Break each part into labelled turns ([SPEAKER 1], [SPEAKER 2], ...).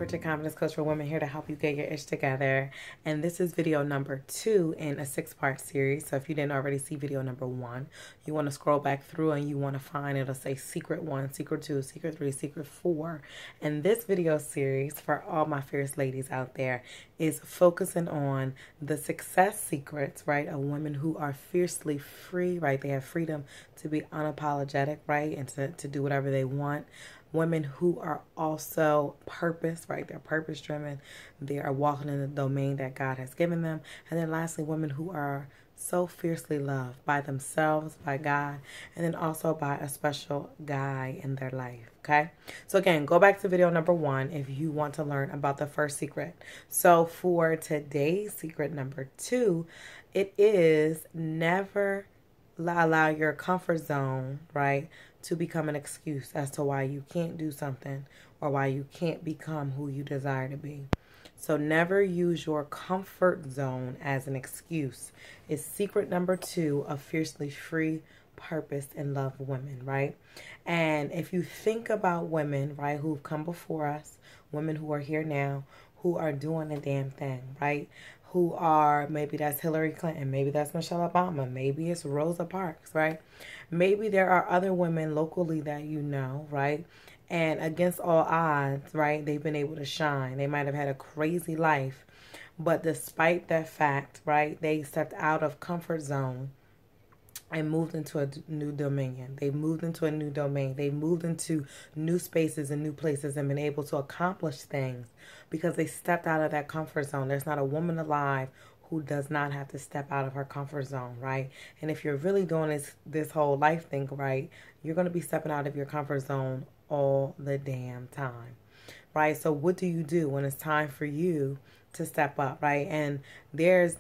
[SPEAKER 1] Bridget, confidence coach for women, here to help you get your ish together. And this is video number 2 in a 6-part series. So if you didn't already see video number 1, you want to scroll back through and you want to find, it'll say secret 1, secret 2, secret 3, secret 4. And this video series, for all my fierce ladies out there, is focusing on the success secrets, right, of women who are fiercely free, right? They have freedom to be unapologetic, right, and to do whatever they want. Women who are also purpose, right? They're purpose driven. They are walking in the domain that God has given them. And then lastly, women who are so fiercely loved by themselves, by God, and then also by a special guy in their life. Okay. So again, go back to video number 1 if you want to learn about the first secret. So for today's secret number 2, it is never allow your comfort zone, right, to become an excuse as to why you can't do something or why you can't become who you desire to be. So never use your comfort zone as an excuse. It's secret number 2 of fiercely free, purposed, and loved women, right? And if you think about women, right, who've come before us, women who are here now, who are doing the damn thing, right? Who are, maybe that's Hillary Clinton, maybe that's Michelle Obama, maybe it's Rosa Parks, right? Maybe there are other women locally that you know, right? And against all odds, right, they've been able to shine. They might have had a crazy life, but despite that fact, right, they stepped out of comfort zone and moved into a new dominion. They moved into a new domain. They moved into new spaces and new places and been able to accomplish things because they stepped out of that comfort zone. There's not a woman alive who does not have to step out of her comfort zone, right? And if you're really doing this whole life thing right, you're going to be stepping out of your comfort zone all the damn time, right? So what do you do when it's time for you to step up, right? And there's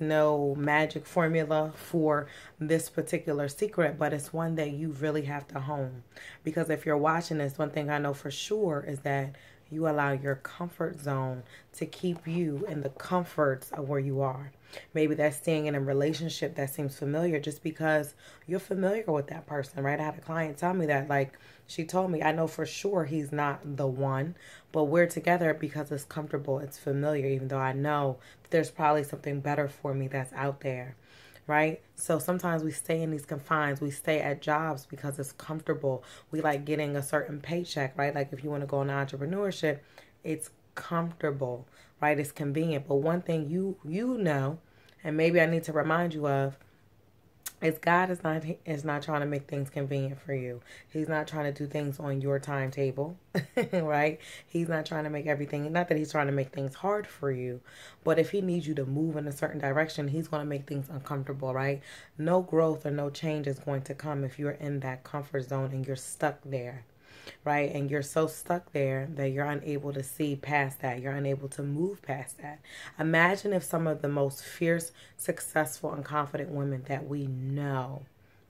[SPEAKER 1] no magic formula for this particular secret, but it's one that you really have to hone. Because if you're watching this, one thing I know for sure is that you allow your comfort zone to keep you in the comforts of where you are. Maybe that's staying in a relationship that seems familiar just because you're familiar with that person, right? I had a client tell me that, like, she told me, I know for sure he's not the one, but we're together because it's comfortable, it's familiar, even though I know that there's probably something better for me that's out there, right? So sometimes we stay in these confines, we stay at jobs because it's comfortable. We like getting a certain paycheck, right? Like if you want to go into entrepreneurship, it's comfortable, right? It's convenient. But one thing you know, and maybe I need to remind you of, is God is not trying to make things convenient for you. He's not trying to do things on your timetable, right? He's not trying to make everything, not that he's trying to make things hard for you, but if he needs you to move in a certain direction, he's going to make things uncomfortable, right? No growth or no change is going to come if you're in that comfort zone and you're stuck there, right? And you're so stuck there that you're unable to see past that. You're unable to move past that. Imagine if some of the most fierce, successful, and confident women that we know,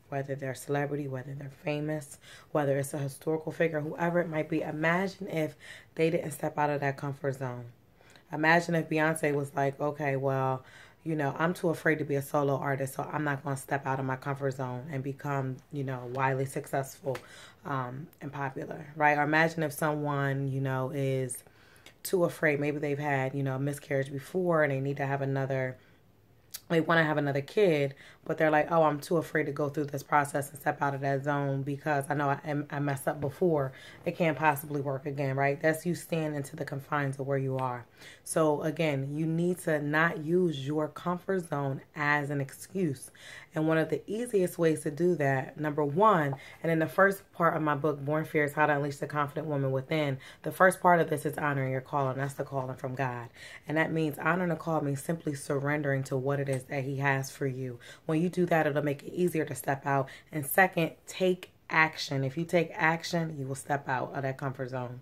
[SPEAKER 1] whether they're celebrity, whether they're famous, whether it's a historical figure, whoever it might be, imagine if they didn't step out of that comfort zone. Imagine if Beyonce was like, okay, well, you know, I'm too afraid to be a solo artist, so I'm not going to step out of my comfort zone and become, you know, widely successful and popular, right? Or imagine if someone, you know, is too afraid. Maybe they've had, you know, a miscarriage before and they need to have they want to have another kid, but they're like, oh, I'm too afraid to go through this process and step out of that zone because I know I messed up before. It can't possibly work again, right? That's you staying into the confines of where you are. So again, you need to not use your comfort zone as an excuse. And one of the easiest ways to do that, number 1, and in the first part of my book, Born Fierce, How to Unleash the Confident Woman Within, the first part of this is honoring your calling. That's the calling from God. And that means honoring the call means simply surrendering to what it is that he has for you. When you do that, it'll make it easier to step out. And second, take action. If you take action, you will step out of that comfort zone.